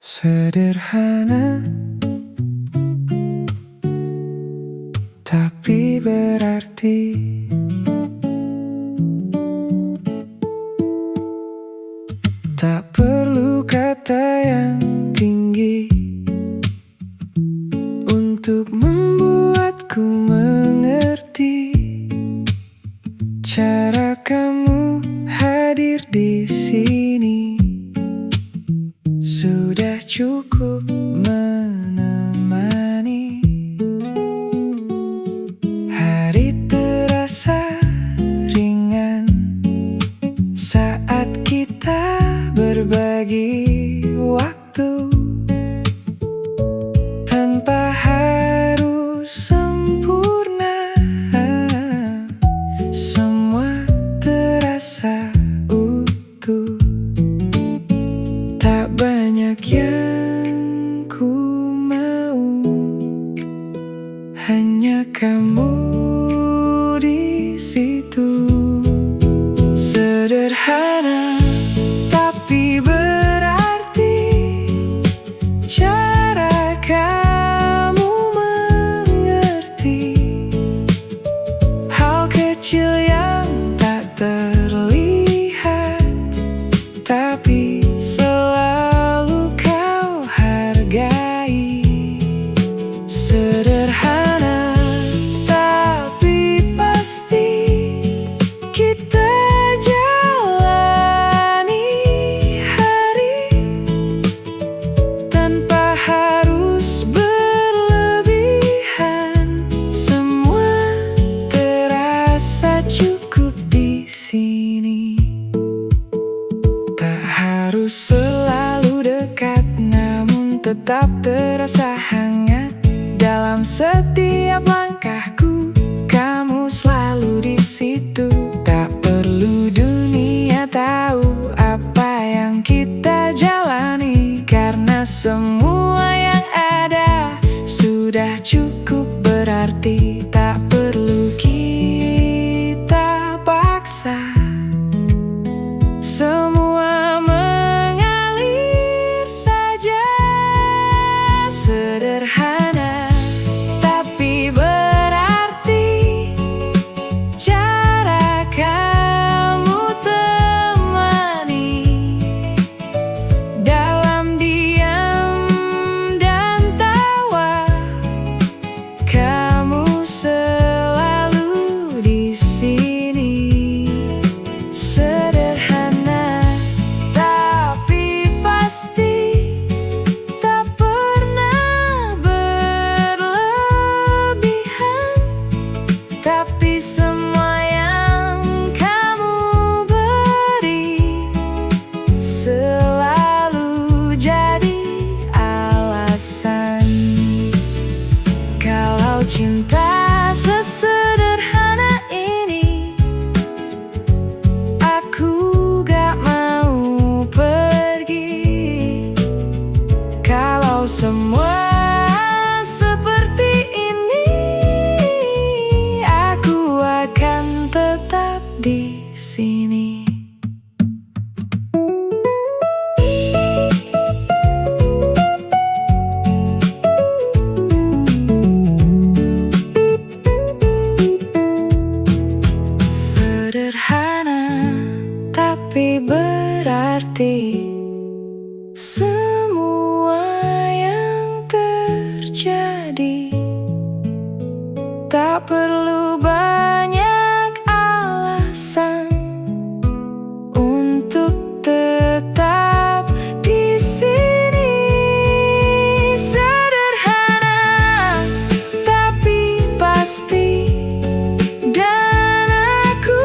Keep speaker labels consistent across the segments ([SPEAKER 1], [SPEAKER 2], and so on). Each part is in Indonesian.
[SPEAKER 1] Sederhana, tapi berarti. Tak perlu kata yang tinggi untuk membuatku mengerti. Cara kamu hadir di sini sudah cukup menemani. Hari terasa ringan saat kita berbagi waktu, tanpa harus sempurna. Semua terasa utuh. Tak banyak yang ku mau, hanya kamu di situ. Sederhana tapi berarti. Cara kamu mengerti hal kecil yang tak terlihat, tapi selalu kau hargai. Sederhana tapi pasti. Kita jalani hari tanpa harus berlebihan. Semua terasa cukup di sini. Tak harus selalu dekat, namun tetap terasa hangat. Dalam setiap langkahku, kamu selalu di situ. Tak perlu dunia tahu apa yang kita jalani, karena semua yang ada sudah cukup berarti. Tak perlu kita paksa, semua mengalir saja. Sederhana tapi berarti. Cara kamu temani dalam diam dan tawa. Kamu selalu di sini. Sederhana tapi pasti. Tak pernah berlebihan, tapi semua yang kamu beri selalu jadi alasan. Kalau cinta sesederhana ini, aku gak mau pergi. Kalau semua seperti ini, aku akan tetap di sini. Sederhana tapi berarti. Semua yang terjadi tak perlu banyak alasan untuk tetap di sini. Sederhana tapi pasti. Dan aku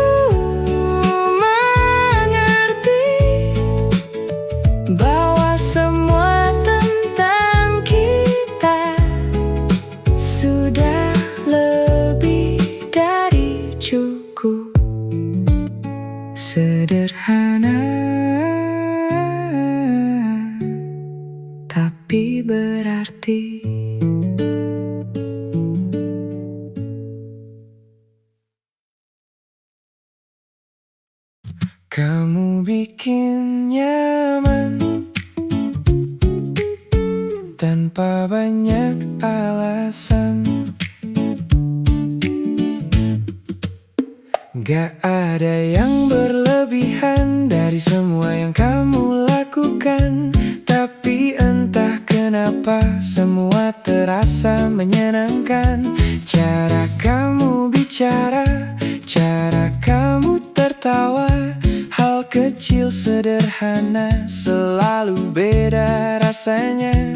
[SPEAKER 1] mengerti bahwa semua tentang kita sudah lebih dari cukup. Sederhana tapi berarti. Kamu bikin nyaman
[SPEAKER 2] tanpa banyak alasan. Gak ada yang berlebihan dari semua yang kamu lakukan, tapi entah kenapa semua terasa menyenangkan. Cara kamu bicara, cara kamu tertawa, hal kecil sederhana selalu beda rasanya.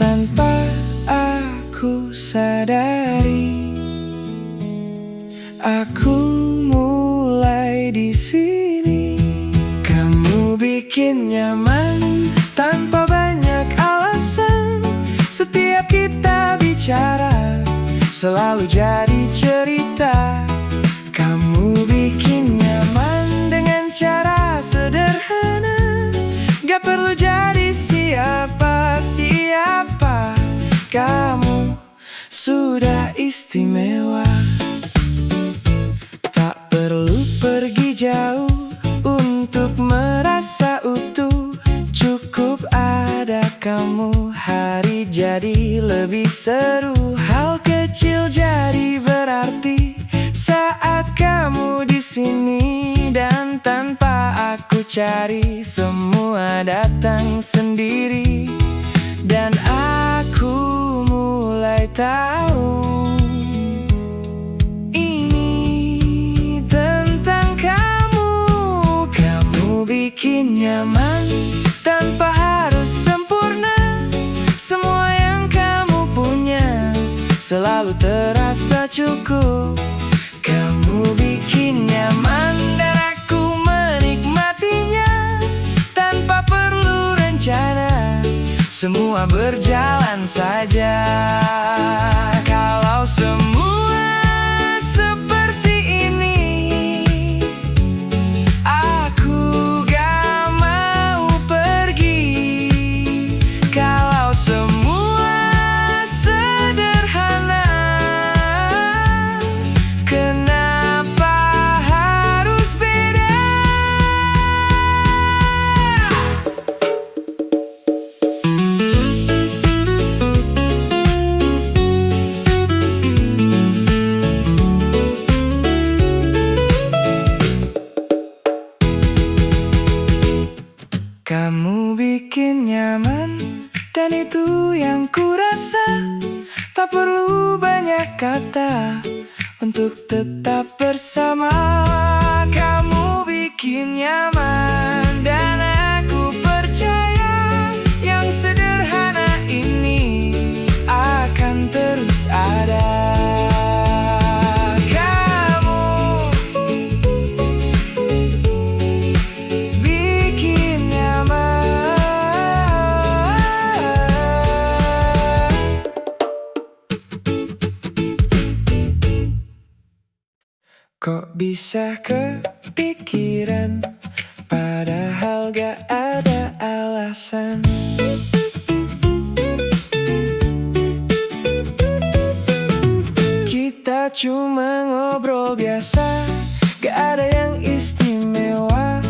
[SPEAKER 2] Tanpa aku sadari, aku mulai di sini. Kamu bikin nyaman tanpa banyak alasan. Setiap kita bicara selalu jadi cerita. Kamu bikin nyaman dengan cara sederhana. Gak perlu jadi siapa-siapa, kamu sudah istimewa. Tak perlu pergi jauh untuk merasa utuh. Cukup ada kamu, hari jadi lebih seru. Hal kecil jadi berarti saat kamu di sini, dan tanpa aku cari semua datang sendiri. Dan aku mulai tahu ini tentang kamu. Kamu bikin nyaman tanpa harus sempurna. Semua yang kamu punya selalu terasa cukup. Kamu bikin nyaman dan aku menikmatinya. Tanpa perlu rencana, semua berjalan saja. Kalau semua seperti ini, aku gak mau pergi. Kalau semua sederhana, kenapa harus beda? Kamu bikin nyaman, dan itu yang kurasa. Tak perlu banyak kata untuk tetap bersama. Kamu bikin nyaman dan aku percaya yang sederhana ini akan terus ada. Kamu bikin nyaman. Kok bisa kepikiran, padahal gak ada alasan. Kita cuma ngobrol biasa, gak ada yang istimewa.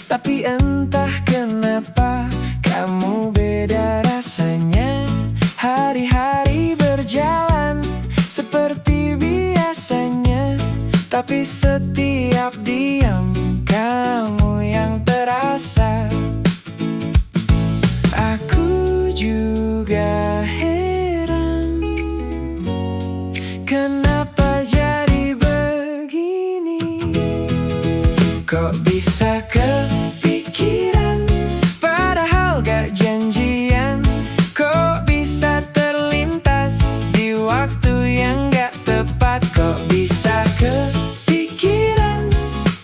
[SPEAKER 2] Tapi entah kenapa kamu beda rasanya. Hari-hari berjalan seperti biasanya, tapi setiap diam kamu yang terasa. Aku juga heran, kenapa jadi begini. Kok bisa kepikiran, padahal gak janjian. Kok bisa terlintas di waktu yang gak tepat. Kok bisa kepikiran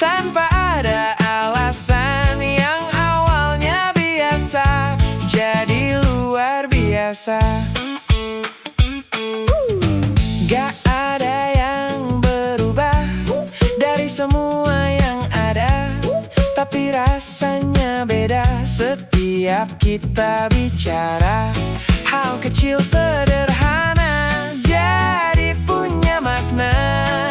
[SPEAKER 2] tanpa ada alasan. Yang awalnya biasa jadi luar biasa. Gak ada yang berubah dari semua yang ada, tapi rasanya beda setiap kita bicara. Hal kecil sederhana jadi punya makna,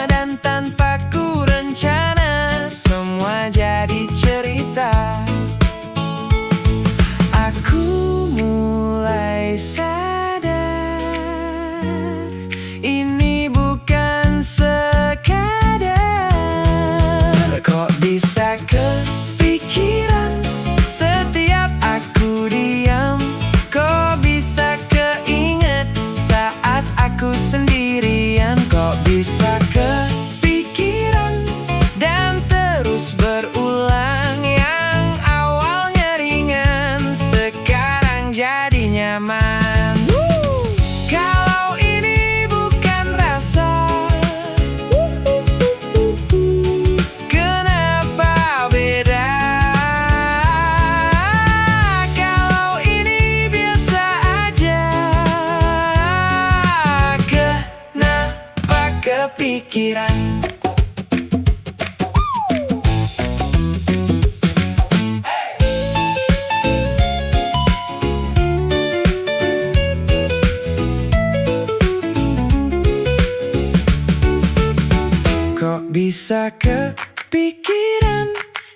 [SPEAKER 2] dan tanpa ku rencana semua jadi cerita. Aku mulai sadar nyaman. Kalau ini bukan rasa, kenapa beda? Kalau ini biasa aja, kenapa kepikiran? Kok bisa kepikiran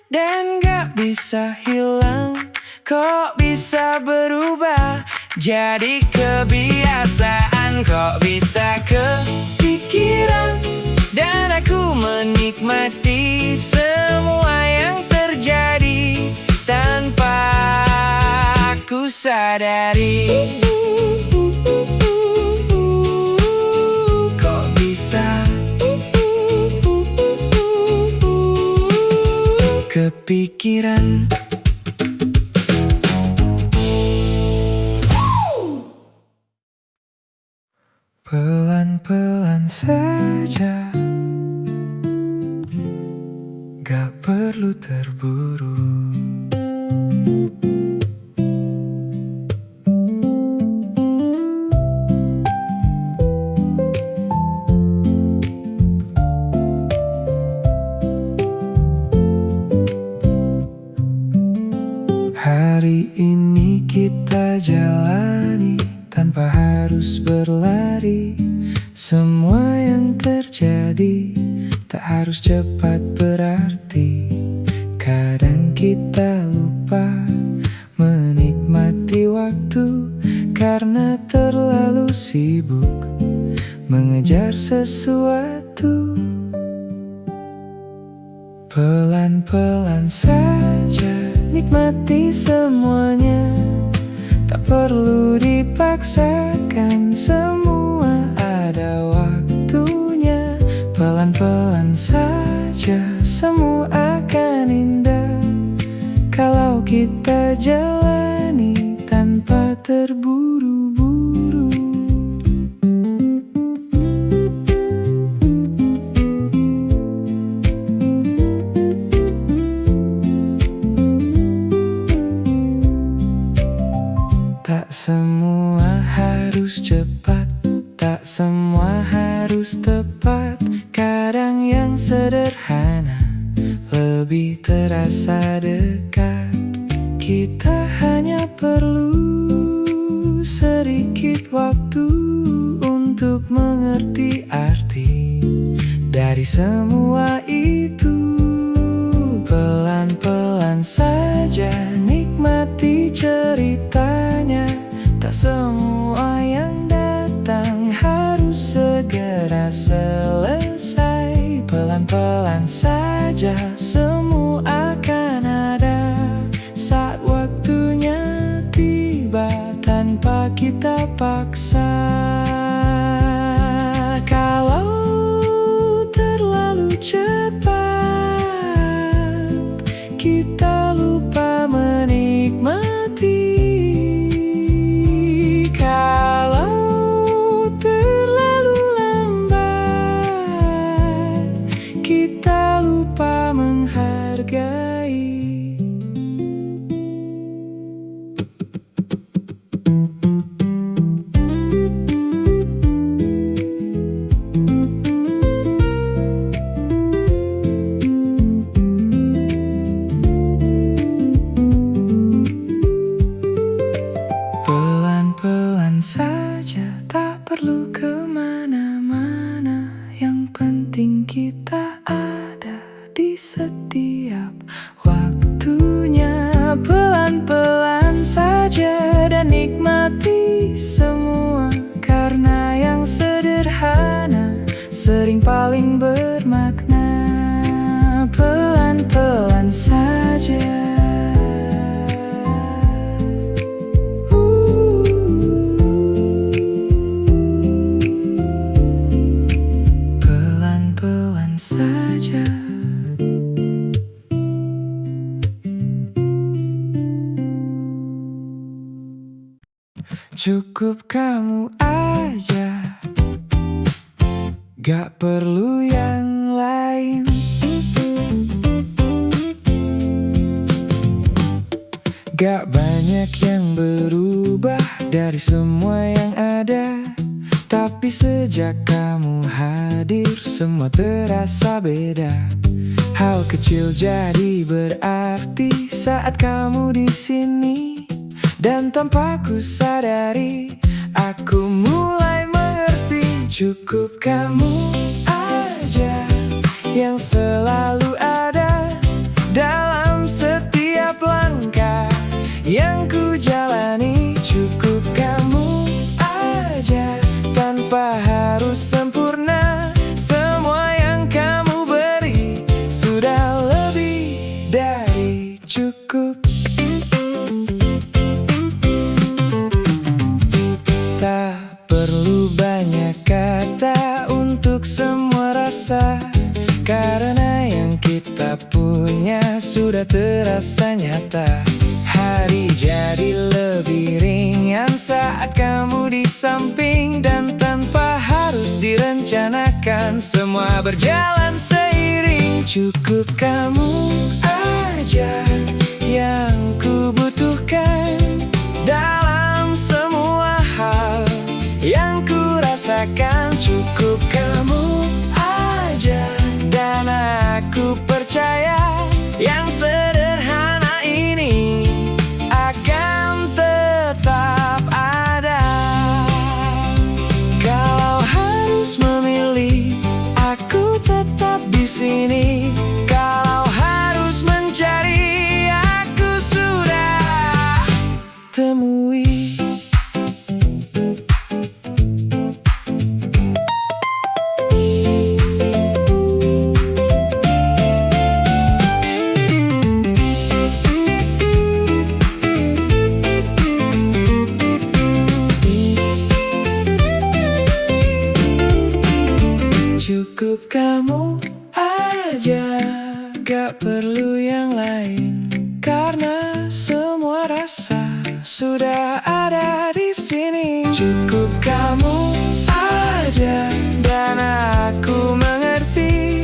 [SPEAKER 2] dan gak bisa hilang? Kok bisa berubah jadi kebiasaan? Kok bisa kepikiran dan aku menikmati semua yang terjadi tanpa aku sadari? Kok bisa kepikiran? Pelan-pelan saja, gak perlu terburu. Hari ini kita jalani tanpa harus berlari. Semua yang terjadi tak harus cepat berarti. Kadang kita lupa menikmati waktu karena terlalu sibuk mengejar sesuatu. Pelan-pelan saja nikmati semuanya, tak perlu dipaksakan, semua ada waktunya. Pelan-pelan saja semua akan indah kalau kita jalani tanpa terburu-buru. Tak semua harus cepat, tak semua harus tepat. Kadang yang sederhana lebih terasa dekat. Kita hanya perlu sedikit waktu untuk mengerti arti dari semua itu. Pelan-pelan saja nikmati ceritanya, tak semua yang datang harus segera selesai. Pelan-pelan saja semua akan ada saat waktunya tiba tanpa kita paksa. Kalau terlalu cepat kita lupa menikmati. Kalau terlalu lambat kita lupa menghargai. Pelan-pelan saja, tak perlu kemana-mana. Yang penting kita ada di setiap waktunya. Pelan-pelan saja dan nikmati semua, karena yang sederhana sering paling bermakna. Pelan-pelan saja. Pelan-pelan saja. Cukup kamu aja, gak perlu yang lain. Gak banyak yang berubah dari semua yang ada, tapi sejak kamu hadir semua terasa beda. Hal kecil jadi berarti saat kamu di sini, dan tanpa ku sadari aku mulai mengerti. Cukup kamu aja yang selalu ada dalam setiap langkah yang ku jalani. Cukup kamu aja tanpa harus sempurna. Semua yang kamu beri sudah lebih dari cukup. Tak perlu banyak kata untuk semua rasa, karena yang kita punya sudah terasa nyata. Hari jadi lebih ringan saat kamu di samping, dan tanpa harus direncanakan semua berjalan seiring. Cukup kamu aja yang ku butuhkan dalam semua hal yang ku rasakan. Cukup kamu aja dan aku percaya yang sederhana ini akan tetap ada. Kalau harus memilih, aku tetap di sini. Kalau harus mencari, aku sudah temui. Cukup kamu aja, gak perlu yang lain, karena semua rasa sudah ada di sini. Cukup kamu aja dan aku mengerti,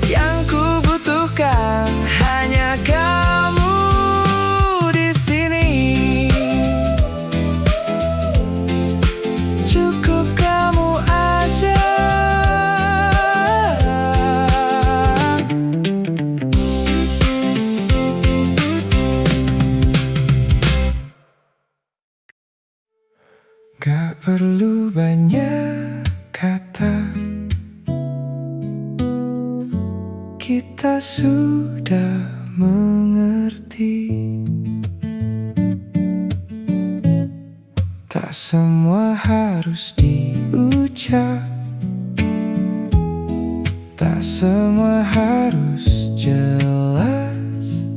[SPEAKER 2] yang ku butuhkan hanya kamu di sini. Cukup kamu aja. Gak perlu banyak kata, kita sudah mengerti. Tak semua harus diucap, tak semua harus jelas.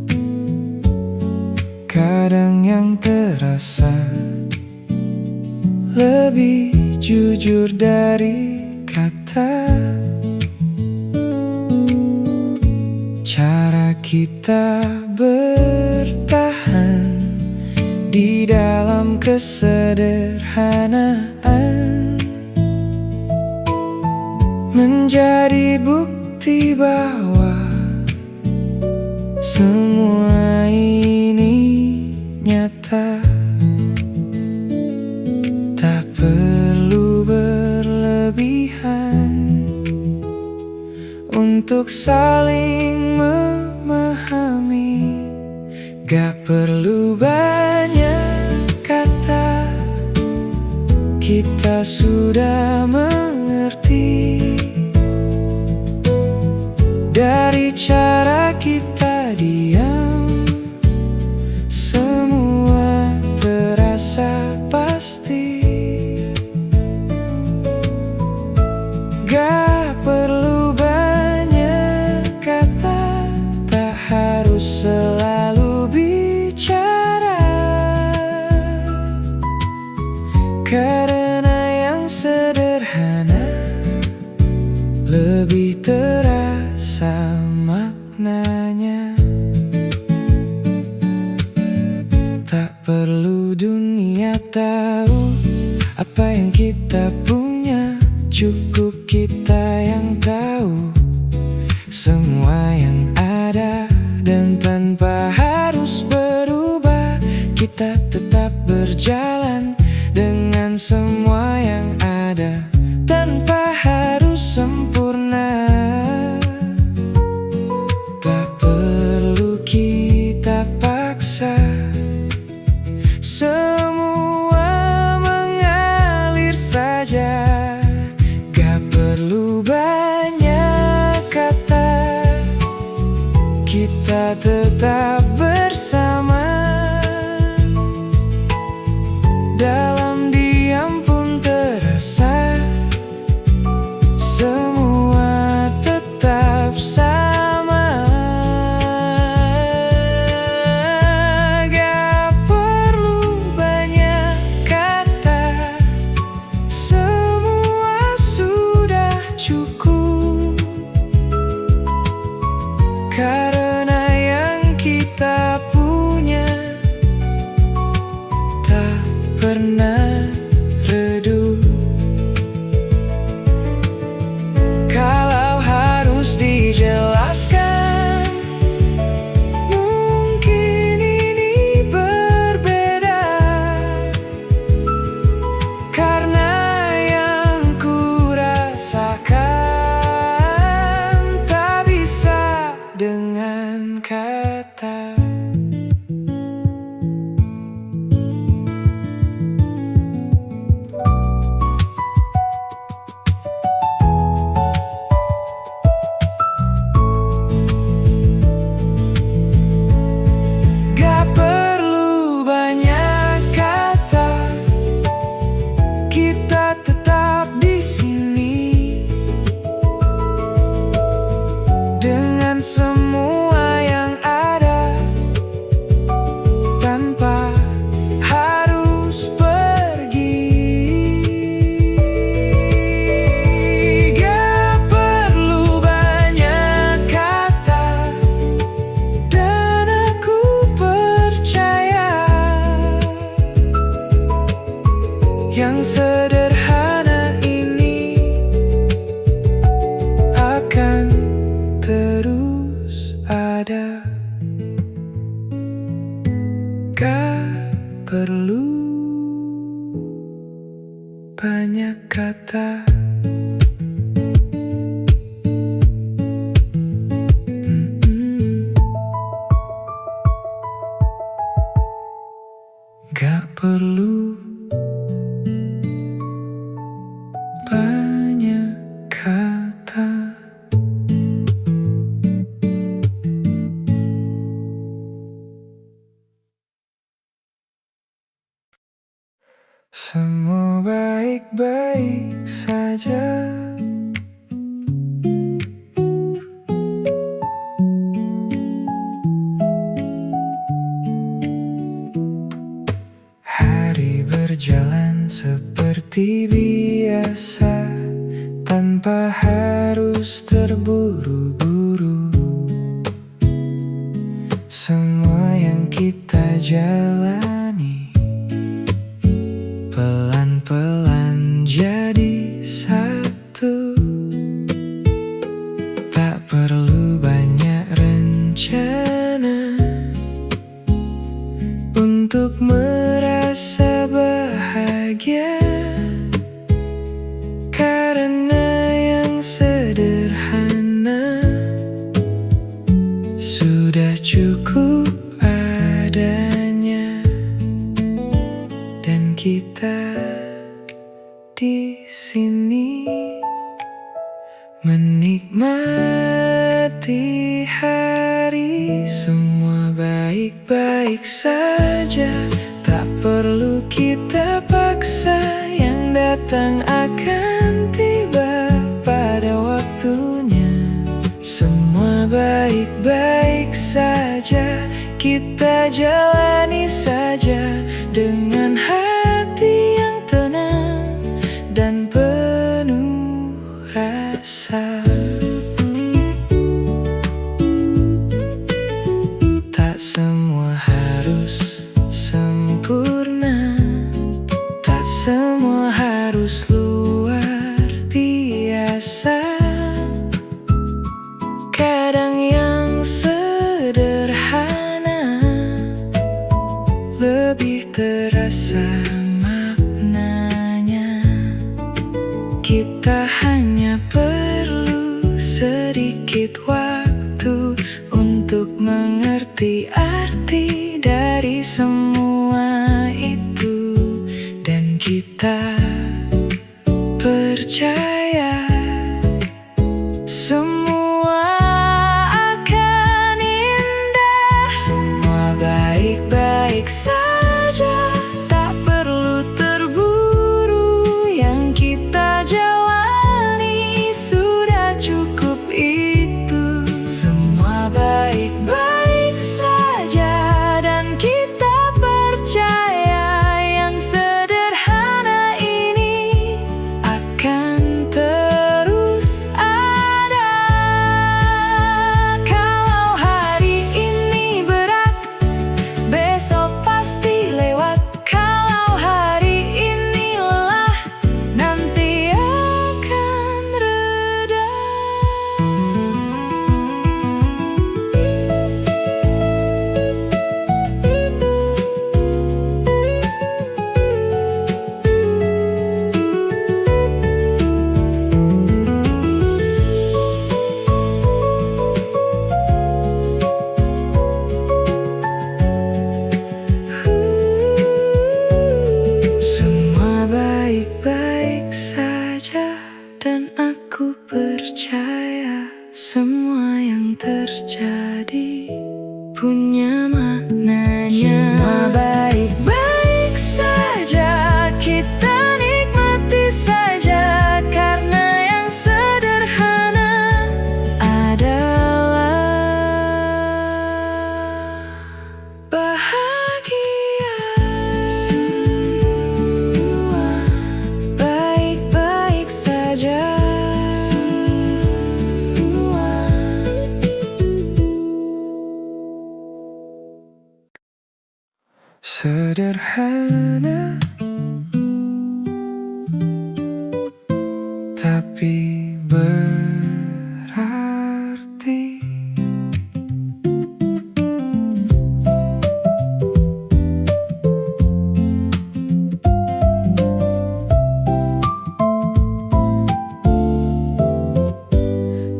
[SPEAKER 2] Kadang yang terasa lebih jujur dari kata. Cara kita bertahan di dalam kesederhanaan menjadi bukti bahwa semua ini nyata. Tak perlu berlebihan untuk saling memahami. Gak perlu banyak kata, kita sudah mengerti. Dari cara kita diam, semua terasa pasti. Gak perlu banyak kata, tak harus selalu bicara, karena yang sederhana lebih terasa maknanya. Tak perlu dunia tahu apa yang kita punya. Cukup kita yang tahu semua yang ada, dan tanpa harus berubah kita tetap berjalan dengan semua yang ada, tanpa harus sempurna. Tak perlu kita paksa, semua mengalir saja. Gak perlu banyak kata, kita tetap bersama. Dalam diam pun terasa semua tetap sama. Gak perlu banyak kata, semua sudah cukup. Karena yang kita punya tak pernah redup. Kalau harus dijelaskan, mungkin ini berbeda, karena yang ku rasakan tak bisa dengan kata. Gak perlu banyak kata, kita tetap di sini dengan semua yang ada, tanpa harus pergi. Gak perlu banyak kata, dan aku percaya yang sederhana ini akan terus ada. Gak perlu banyak kata. Gak perlu banyak kata. Semua baik-baik saja. Hari berjalan seperti biasa, tanpa harus terburu-buru. Semua yang kita jalani pelan-pelan jadi satu. Tak perlu banyak rencana untuk merasa bahagia, karena yang sederhana sudah cukup adanya. Dan kita di sini menikmati hari, semua baik-baik saja. Tak perlu kita paksa, yang datang akan tiba pada waktunya. Semua baik-baik saja, kita jalani saja dengan hati yang tenang dan penuh rasa. Tak semua harus sempurna, maknanya. Kita hanya perlu sedikit waktu untuk mengerti arti dari semua itu. Dan kita percaya semua akan indah, semua baik-baik saja. Tak perlu terburu, yang kita jalani sudah cukup itu. Semua baik-baik saja, dan kita percaya yang sederhana ini akan terus ada. Kalau hari ini berat, besok pasti lewat. Kalau hari ini lelah, nanti akan reda. Semua baik-baik saja, dan aku percaya semua yang terjadi punya maknanya. Semua baik-baik saja, kita nikmati saja, karena yang sederhana adalah bahagia. Semua baik-baik saja. Semua sederhana, tapi berarti.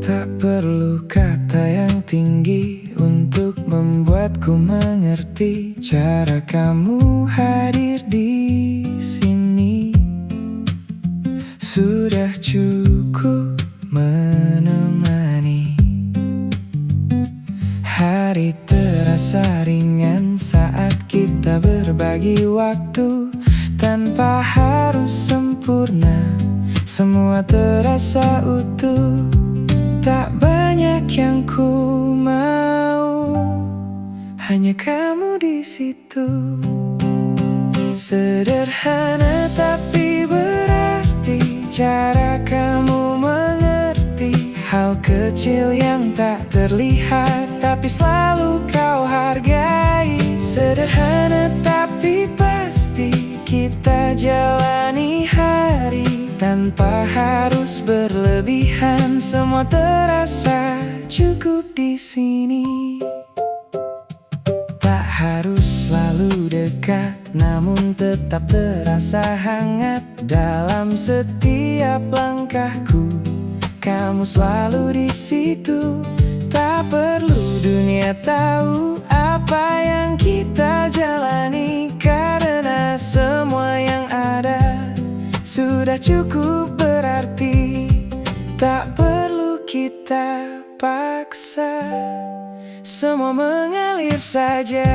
[SPEAKER 2] Tak perlu kata yang tinggi untuk membuatku mengerti cara kamu hadir di sini. Sudah cukup menemani. Hari terasa ringan saat kita berbagi waktu. Tanpa harus sempurna, semua terasa utuh. Tak banyak yang ku mau, hanya kamu di situ. Sederhana tapi berarti, cara kamu mengerti hal kecil yang tak terlihat, tapi selalu kau hargai. Sederhana tapi pasti, kita jalani hari tanpa harus berlebihan. Semua terasa cukup di sini. Tak harus selalu dekat, namun tetap terasa hangat dalam setiap langkahku. Kamu selalu di situ. Tak perlu dunia tahu apa yang kita jalani, karena semua yang ada sudah cukup berarti. Tak perlu kita paksa, semua mengalir saja.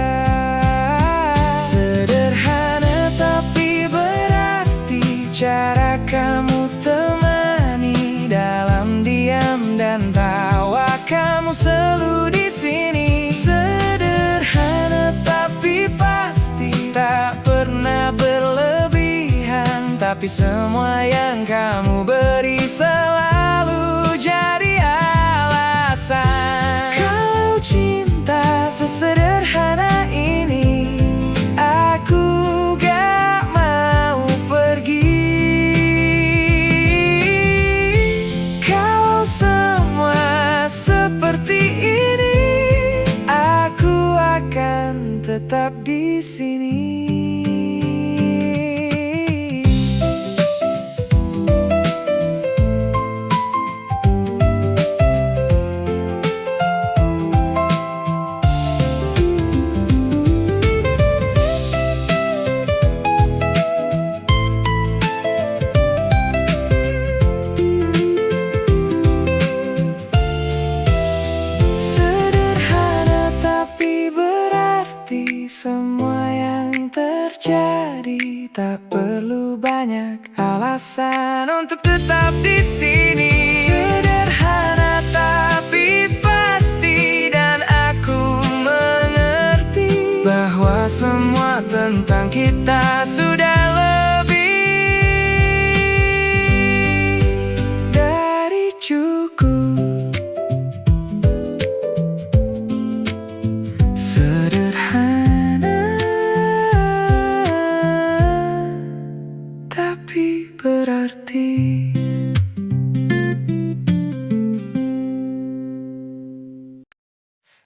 [SPEAKER 2] Sederhana tapi berarti, cara kamu temani dalam diam dan tawa. Kamu selalu di sini. Sederhana tapi pasti, tak pernah berlebihan, tapi semua yang kamu beri selalu jadi alasan. Kau cinta sesederhana ini, aku gak mau pergi. Kalau semua seperti ini, aku akan tetap di sini. tak perlu banyak alasan untuk tetap di sini. Sederhana tapi pasti, dan aku mengerti bahwa semua tentang kita sudah lebih dari cukup. Sederhana tapi berarti.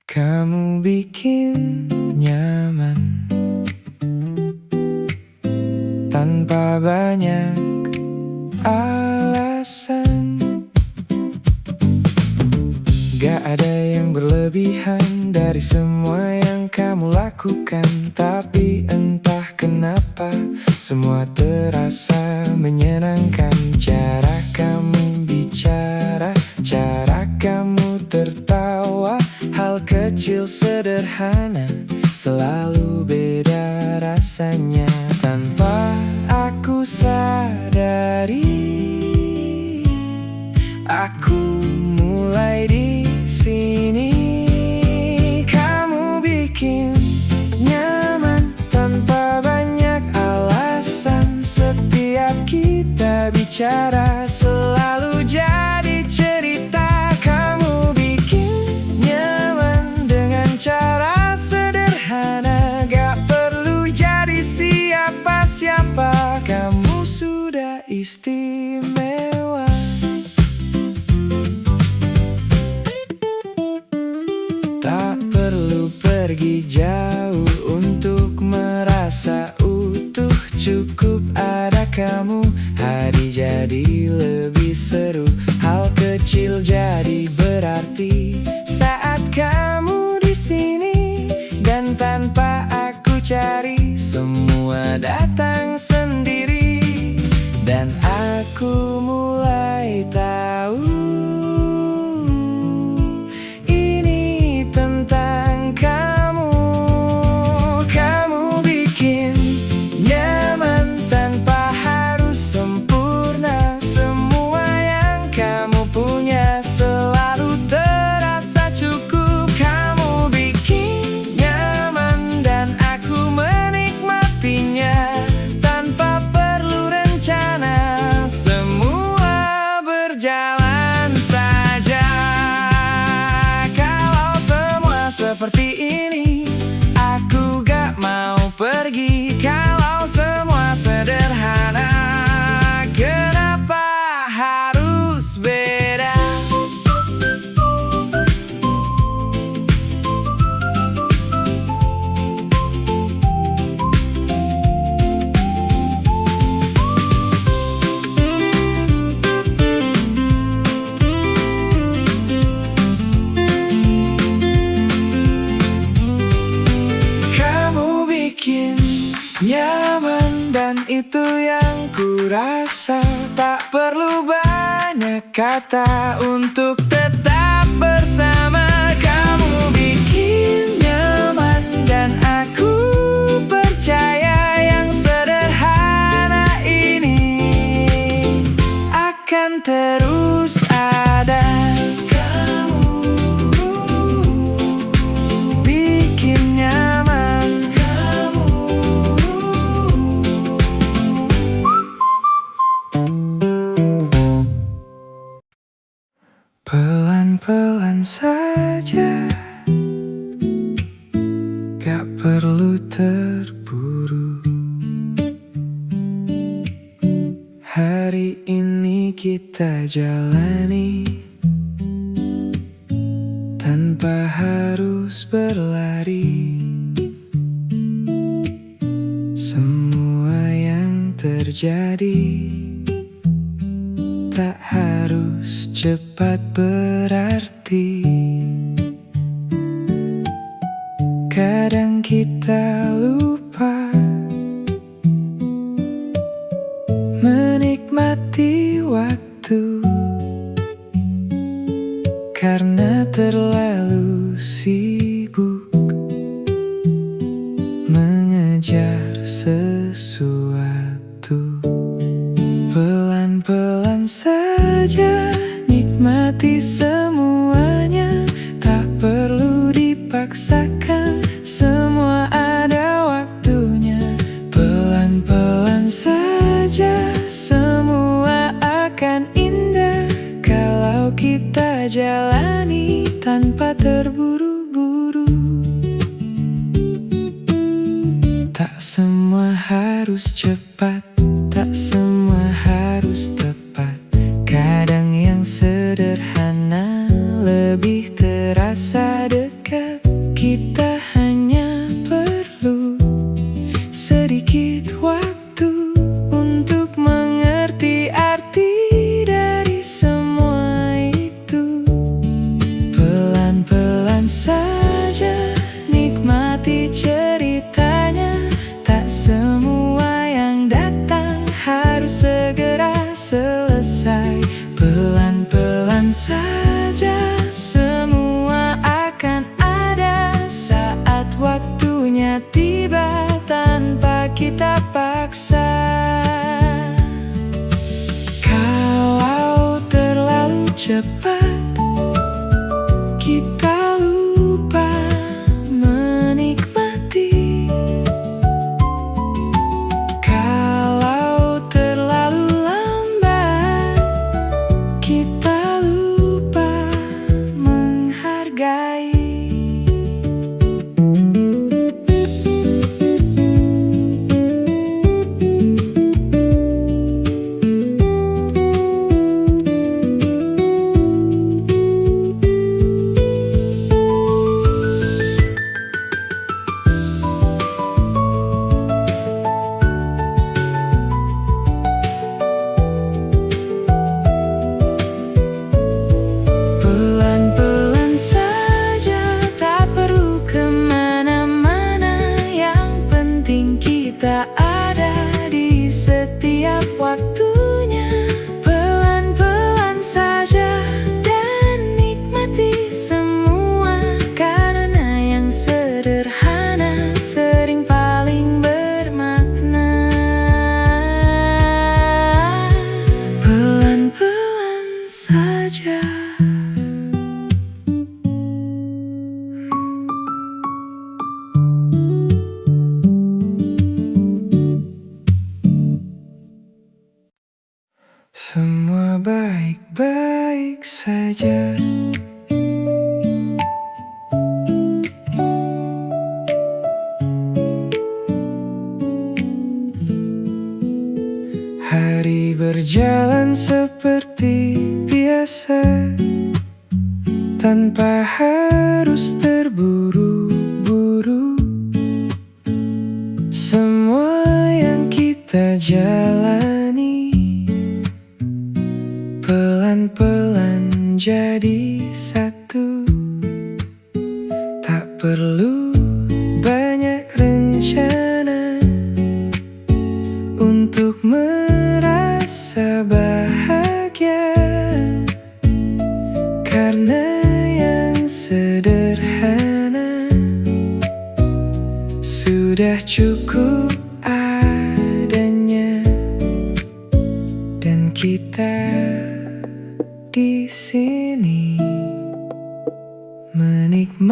[SPEAKER 2] Kamu bikin nyaman tanpa banyak alasan. Gak ada yang berlebihan dari semua yang kamu lakukan, tapi entah kenapa semua terasa menyenangkan. Cara kamu bicara, cara kamu tertawa, hal kecil sederhana selalu beda rasanya. Tanpa aku sadari, aku mulai di sini. Kamu bikin nyaman tanpa banyak alasan. Setiap kita bicara selalu jadi cerita. Kamu bikin nyaman dengan cara sederhana. Gak perlu jadi siapa-siapa, kamu sudah istimewa. Tak perlu pergi jauh untuk merasa utuh. Cukup ada kamu, hari jadi lebih seru. Hal kecil jadi berarti saat kamu di sini. Dan tanpa aku cari, semua datang sendiri. Dan aku mulai tahu ini tentang kamu. Kamu bikin nyaman tanpa harus sempurna. Semua yang kamu punya selalu terasa cukup. Kamu bikin nyaman dan aku menikmatinya tanpa perlu rencana. Semua berjalan saja. Kalau semua seperti ini, aku gak mau pergi. Kalau semua sederhana, kenapa harus beda? Kamu bikin nyaman dan itu yang ku rasa. Tak perlu banyak kata untuk tetap bersama. Kamu bikin nyaman dan aku percaya yang sederhana ini akan terus ada. Kamu bikin nyaman. Pelan-pelan saja, gak perlu terburu. Hari ini kita jalani tanpa harus berlari. Semua yang terjadi tak harus cepat berarti. Kadang kita lupa menikmati waktu karena terlalu sibuk mengejar sesuatu. waktu. Pelan-pelan saja nikmati semuanya, tak perlu dipaksakan, semua ada waktunya. Pelan-pelan saja semua akan indah kalau kita jalani tanpa terburu-buru. Tak semua harus cepat, tak semua harus tepat. Kadang yang sederhana lebih terasa dekat. Kita hanya perlu sedikit waktu untuk mengerti arti dari semua itu. Pelan-pelan saja nikmati ceritanya, tak semua yang datang harus segera selesai. Pelan-pelan saja semua akan ada saat waktunya tiba, tanpa kita paksa. Kalau terlalu cepat, kita lupa menikmati. Kalau terlalu lambat, kita lupa menghargai. Pelan-pelan saja, tak perlu kemana-mana, yang penting kita ada di setiap waktunya. Pelan-pelan saja dan nikmati semua, karena yang sederhana sering paling bermakna. Pelan-pelan saja. Semua baik-baik saja. Hari berjalan seperti biasa, tanpa harus terburu-buru. Semua yang kita jalani pelan-pelan jadi satu. Tak perlu banyak rencana untuk merasa bahagia, karena yang sederhana sudah cukup adanya. Dan kita di sini menikmati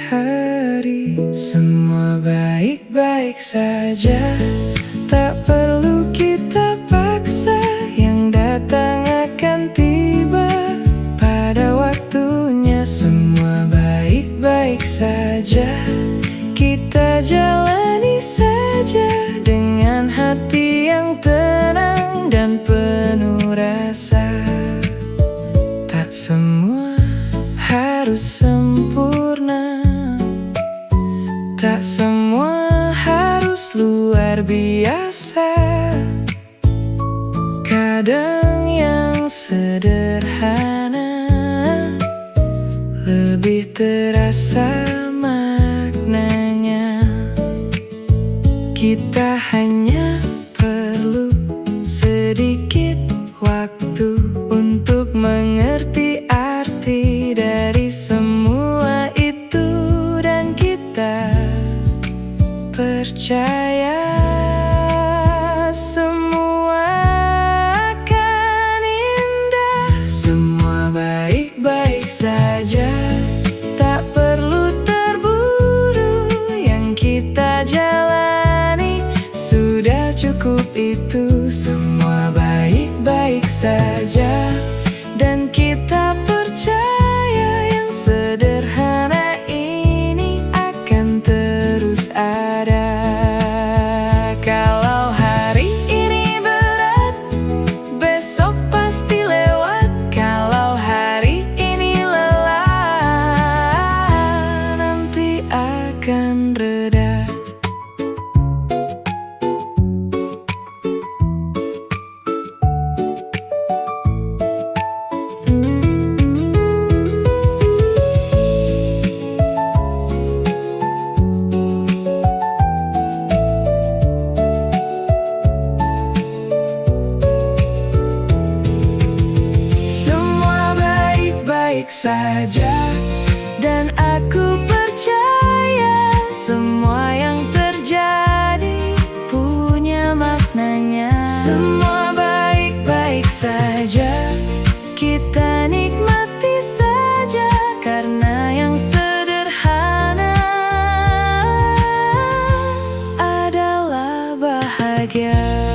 [SPEAKER 2] hari. Semua baik-baik saja, tak perlu kita paksa. Yang datang akan tiba pada waktunya. Semua baik-baik saja, kita jalani saja dengan hati yang tenang dan penuh rasa. Tak semua harus sempurna, tak semua harus luar biasa. Kadang yang sederhana lebih terasa maknanya. Kita hanya perlu sedikit waktu untuk mengerti arti dari semua itu. Dan kita percaya cukup itu semua baik-baik saja. Dan kita percaya yang sederhana ini akan terus ada. Kalau hari ini berat, besok pasti lewat. Kalau hari ini lelah, nanti akan reda. Baik saja, dan aku percaya semua yang terjadi punya maknanya. Semua baik-baik saja, kita nikmati saja karena yang sederhana adalah bahagia.